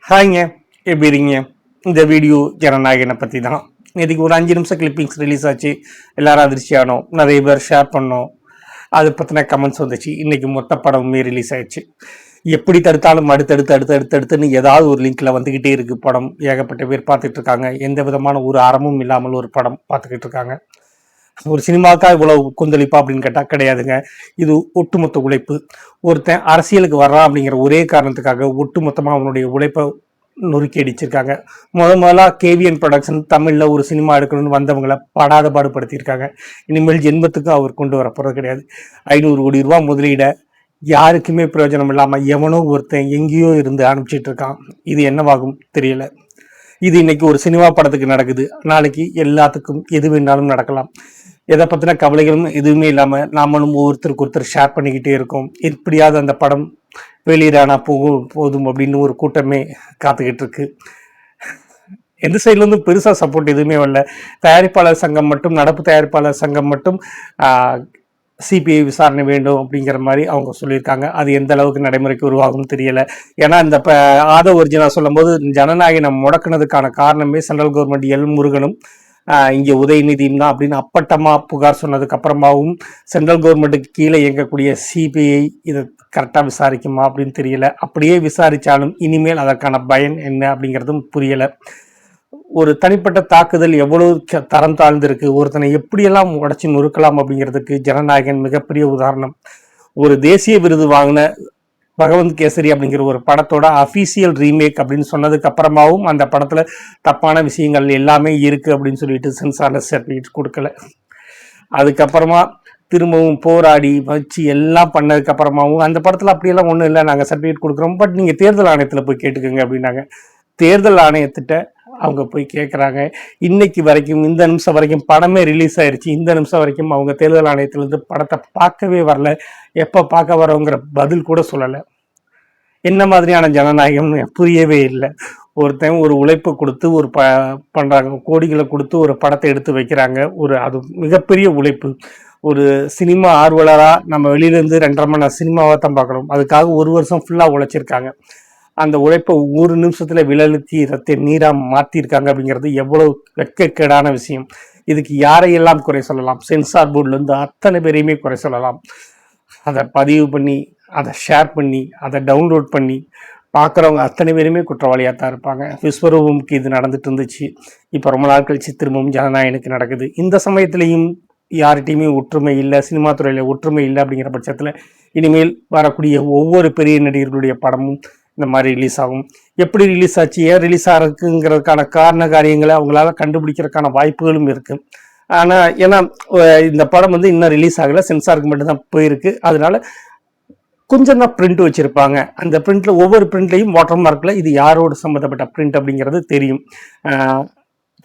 ஹாய்ங்க, எப்படி இருக்கீங்க? இந்த வீடியோ ஜனநாயகனை பற்றி தான். இதுக்கு ஒரு 5 நிமிஷம் கிளிப்பிங்ஸ் ரிலீஸ் ஆச்சு. எல்லாரும் அதிர்ச்சியானோம், நிறைய பேர் ஷேர் பண்ணோம். அதை பற்றின கமெண்ட்ஸ் வந்துச்சு. இன்னைக்கு மொத்த படமுமே ரிலீஸ் ஆயிடுச்சு. எப்படி தடுத்தாலும் அடுத்தடுத்துன்னு ஏதாவது ஒரு லிங்க்ல வந்துகிட்டே இருக்கு படம். ஏகப்பட்ட பேர் பார்த்துட்டு இருக்காங்க. எந்த விதமான ஒரு அறமும் இல்லாமல் ஒரு படம் பார்த்துக்கிட்டு இருக்காங்க. ஒரு சினிமாக்கா இவ்வளவு கொந்தளிப்பா அப்படின்னு கேட்டா கிடையாதுங்க. இது ஒட்டுமொத்த உழைப்பு. ஒருத்தன் அரசியலுக்கு வர்றான் அப்படிங்கிற ஒரே காரணத்துக்காக ஒட்டுமொத்தமா அவனுடைய உழைப்பை நொறுக்கி அடிச்சிருக்காங்க. முதலா கேவிஎன் ப்ரொடக்ஷன் தமிழ்ல ஒரு சினிமா எடுக்கணும்னு வந்தவங்களை படாத பாடுபடுத்தியிருக்காங்க. இனிமேல் ஜென்மத்துக்கும் அவர் கொண்டு வர போறது கிடையாது. 500 கோடி ரூபாய் முதலீட யாருக்குமே பிரயோஜனம் இல்லாம எவனோ ஒருத்தன் எங்கேயோ இருந்து அனுப்பிச்சிட்டு இருக்கான். இது என்னவாகும் தெரியல. இது இன்னைக்கு ஒரு சினிமா படத்துக்கு நடக்குது, நாளைக்கு எல்லாத்துக்கும் எது வேணாலும் நடக்கலாம். எதை பத்தின கவலைகளும் எதுவுமே இல்லாம நாமளும் ஒவ்வொருத்தருக்கு ஒருத்தர் ஷேர் பண்ணிக்கிட்டே இருக்கோம். எப்படியாவது அந்த படம் வெளியிடானா போதும் அப்படின்னு ஒரு கூட்டமே காத்துக்கிட்டு இருக்கு. எந்த சைட்ல இருந்து பெருசா சப்போர்ட் எதுவுமே வரல. தயாரிப்பாளர் சங்கம் மட்டும், நடப்பு தயாரிப்பாளர் சங்கம் மட்டும் சிபிஐ விசாரணை வேண்டும் அப்படிங்கிற மாதிரி அவங்க சொல்லியிருக்காங்க. அது எந்த அளவுக்கு நடைமுறைக்கு உருவாகும் தெரியல. ஏன்னா இந்த ஆதவ ஒரிஜினா சொல்லும் போது ஜனநாயகனை முடக்குனதுக்கான காரணமே சென்ட்ரல் கவர்மெண்ட் முருகனும் இங்கே உதயநிதியும் தான் அப்படின்னு அப்பட்டமா புகார் சொன்னதுக்கு அப்புறமாவும் சென்ட்ரல் கவர்மெண்ட்டுக்கு கீழே இயங்கக்கூடிய சிபிஐ இதை கரெக்டாக விசாரிக்குமா அப்படின்னு தெரியல. அப்படியே விசாரிச்சாலும் இனிமேல் அதற்கான பயன் என்ன அப்படிங்கிறதும் புரியல. ஒரு தனிப்பட்ட தாக்குதல் எவ்வளவு தரம் தாழ்ந்திருக்கு, ஒருத்தனை எப்படியெல்லாம் உடச்சி நொறுக்கலாம் அப்படிங்கிறதுக்கு ஜனநாயகன் மிகப்பெரிய உதாரணம். ஒரு தேசிய விருது வாங்கின பகவந்த் கேசரி அப்படிங்கிற ஒரு படத்தோட அஃபீஷியல் ரீமேக் அப்படின்னு சொன்னதுக்கு அப்புறமாவும் அந்த படத்துல தப்பான விஷயங்கள் எல்லாமே இருக்கு அப்படின்னு சொல்லிட்டு சென்சார் சர்டிஃபிகேட் கொடுக்கல. அதுக்கப்புறமா திரும்பவும் போராடி வச்சு எல்லாம் பண்ணதுக்கு அப்புறமாவும் அந்த படத்துல அப்படியெல்லாம் ஒன்றும் இல்லை, நாங்கள் சர்டிஃபிகேட் கொடுக்குறோம், பட் நீங்க தேர்தல் ஆணையத்தில் போய் கேட்டுக்கோங்க அப்படின்னாங்க. தேர்தல் ஆணையத்திட்ட அவங்க போய் கேட்குறாங்க. இன்னைக்கு வரைக்கும், இந்த நிமிஷம் வரைக்கும் படமே ரிலீஸ் ஆயிடுச்சு, இந்த நிமிஷம் வரைக்கும் அவங்க தேர்தல் ஆணையத்திலிருந்து படத்தை பார்க்கவே வரல. எப்போ பார்க்க வரோங்கிற பதில் கூட சொல்லலை. என்ன மாதிரியான ஜனநாயகம் புரியவே இல்லை. ஒருத்தன் ஒரு உழைப்பு கொடுத்து ஒரு பண்றாங்க, கோடிகளை கொடுத்து ஒரு படத்தை எடுத்து வைக்கிறாங்க. அது மிகப்பெரிய உழைப்பு. ஒரு சினிமா ஆர்வலராக நம்ம வெளியிலேருந்து 2.5 மணி நேரம் சினிமாவை தான் பார்க்குறோம். அதுக்காக 1 வருஷம் ஃபுல்லாக உழைச்சிருக்காங்க. அந்த உழைப்பை 1 நிமிஷத்துல விழலுத்தி ரத்தை நீரா மாத்திருக்காங்க அப்படிங்கிறது எவ்வளவு வெட்கக்கேடான விஷயம். இதுக்கு யாரையெல்லாம் குறை சொல்லலாம்? சென்சார் போர்டுல இருந்து அத்தனை பேரையுமே குறை சொல்லலாம். அதை பதிவு பண்ணி, அதை ஷேர் பண்ணி, அதை டவுன்லோட் பண்ணி பார்க்குறவங்க அத்தனை பேருமே குற்றவாளியாக தான் இருப்பாங்க. விஸ்வரூபமுக்கு இது நடந்துட்டு இருந்துச்சு. இப்போ ரொம்ப நாள் கழிச்சு திரும்பவும் ஜனநாயகனுக்கு நடக்குது. இந்த சமயத்திலையும் யார்கிட்டையுமே ஒற்றுமை இல்லை, சினிமா துறையில ஒற்றுமை இல்லை அப்படிங்கிற பட்சத்தில் இனிமேல் வரக்கூடிய ஒவ்வொரு பெரிய நடிகர்களுடைய படமும் இந்த மாதிரி ரிலீஸ் ஆகும். எப்படி ரிலீஸ் ஆச்சு, ஏன் ரிலீஸ் ஆகிறதுக்குங்கிறதுக்கான காரண காரியங்களை அவங்களால கண்டுபிடிக்கிறதுக்கான வாய்ப்புகளும் இருக்கு. ஆனால் ஏன்னா இந்த படம் இன்னும் ரிலீஸ் ஆகலை, சென்சாருக்கு மட்டும்தான் போயிருக்கு. அதனால கொஞ்சம் தான் பிரிண்ட் வச்சிருப்பாங்க. அந்த பிரிண்ட்ல ஒவ்வொரு பிரிண்ட்லையும் வாட்டர் மார்க்ல இது யாரோட சம்மந்தப்பட்ட பிரிண்ட் அப்படிங்கிறது தெரியும்.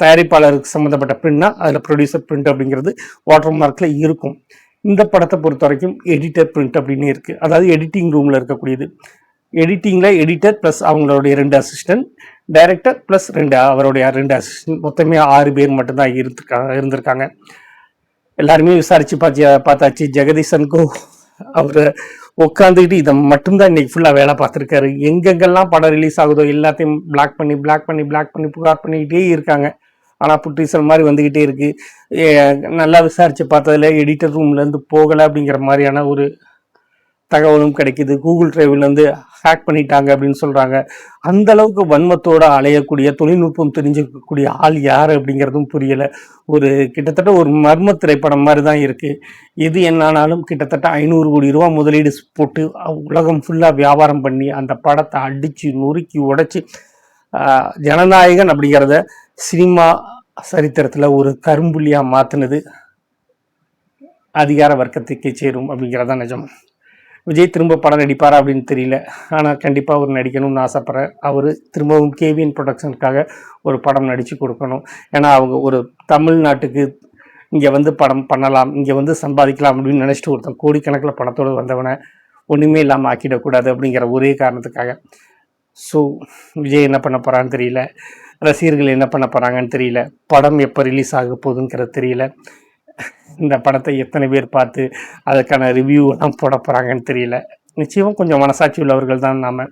தயாரிப்பாளருக்கு சம்மந்தப்பட்ட பிரிண்ட்னா அதில் ப்ரொடியூசர் பிரிண்ட் அப்படிங்கிறது வாட்டர் மார்க்ல இருக்கும். இந்த படத்தை பொறுத்த வரைக்கும் எடிட்டர் பிரிண்ட் அப்படின்னு இருக்கு. அதாவது எடிட்டிங் ரூம்ல இருக்கக்கூடியது. எடிட்டிங்ல எடிட்டர் ப்ளஸ் அவங்களுடைய 2 அசிஸ்டன்ட், டைரக்டர் ப்ளஸ் அவருடைய 2 அசிஸ்டன்ட், மொத்தமே 6 பேர் மட்டும்தான் இருந்திருக்காங்க. எல்லாருமே விசாரிச்சு பார்த்தாச்சு. ஜெகதீசனுக்கும் அவர் உட்காந்துக்கிட்டு இதை மட்டும்தான் இன்னைக்கு ஃபுல்லாக வேலை பார்த்துருக்காரு. எங்கெங்கெல்லாம் படம் ரிலீஸ் ஆகுதோ எல்லாத்தையும் பிளாக் பண்ணி புகார் பண்ணிக்கிட்டே இருக்காங்க. ஆனால் புற்றீசல் மாதிரி வந்துக்கிட்டே இருக்கு. நல்லா விசாரிச்சு பார்த்ததுல எடிட்டர் ரூம்லேருந்து போகலை அப்படிங்கிற மாதிரியான ஒரு தகவலும் கிடைக்குது. கூகுள் டிரைவ்லேருந்து ஹேக் பண்ணிட்டாங்க அப்படின்னு சொல்றாங்க. அந்த அளவுக்கு வன்மத்தோட அலையக்கூடிய, தொழில்நுட்பம் தெரிஞ்சுக்கக்கூடிய ஆள் யார் அப்படிங்கிறதும் புரியல. கிட்டத்தட்ட ஒரு மர்ம திரைப்படம் மாதிரி தான் இருக்கு. எது என்னானாலும் கிட்டத்தட்ட 500 கோடி ரூபாய் முதலீடு போட்டு உலகம் ஃபுல்லா வியாபாரம் பண்ணி அந்த படத்தை அடிச்சு நொறுக்கி உடைச்சு ஜனநாயகன் அப்படிங்கிறத சினிமா சரித்திரத்துல ஒரு கரும்புள்ளியா மாத்தினது அதிகார வர்க்கத்துக்கே சேரும் அப்படிங்கிறதான் நிஜம். விஜய் திரும்ப படம் நடிப்பாரா அப்படின்னு தெரியல. ஆனால் கண்டிப்பாக அவர் நடிக்கணும்னு ஆசைப்படுறேன். அவர் திரும்பவும் கேவிஎன் ப்ரொடக்ஷனுக்காக ஒரு படம் நடித்து கொடுக்கணும். ஏன்னா அவங்க ஒரு தமிழ்நாட்டுக்கு இங்கே படம் பண்ணலாம், இங்கே சம்பாதிக்கலாம் அப்படின்னு நினச்சிட்டு ஒருத்தன் கோடிக்கணக்கில் பணத்தோடு வந்தவனை ஒன்றுமே இல்லாமல் ஆக்கிடக்கூடாது அப்படிங்கிற ஒரே காரணத்துக்காக. ஸோ விஜய் என்ன பண்ண போகிறான்னு தெரியல, ரசிகர்கள் என்ன பண்ண போகிறாங்கன்னு தெரியல, படம் எப்போ ரிலீஸ் ஆக போகுதுங்கிறது தெரியல, இந்த படத்தை எத்தனை பேர் பார்த்து அதுக்கான ரிவ்யூ எல்லாம் போட போகிறாங்கன்னு தெரியல. நிச்சயமாக கொஞ்சம் மனசாட்சி உள்ளவர்கள் தான் நாம்.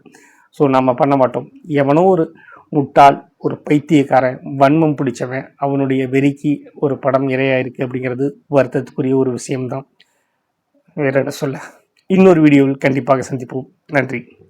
ஸோ நம்ம பண்ண மாட்டோம். எவனோ ஒரு முட்டாள், ஒரு பைத்தியக்காரன், வன்மம் பிடிச்சவன், அவனுடைய வெறிக்கு ஒரு படம் இரையாயிருக்கு அப்படிங்கிறது வருத்தத்துக்குரிய ஒரு விஷயம்தான். வேற என்ன சொல்ல. இன்னொரு வீடியோவில் கண்டிப்பாக சந்திப்போம். நன்றி.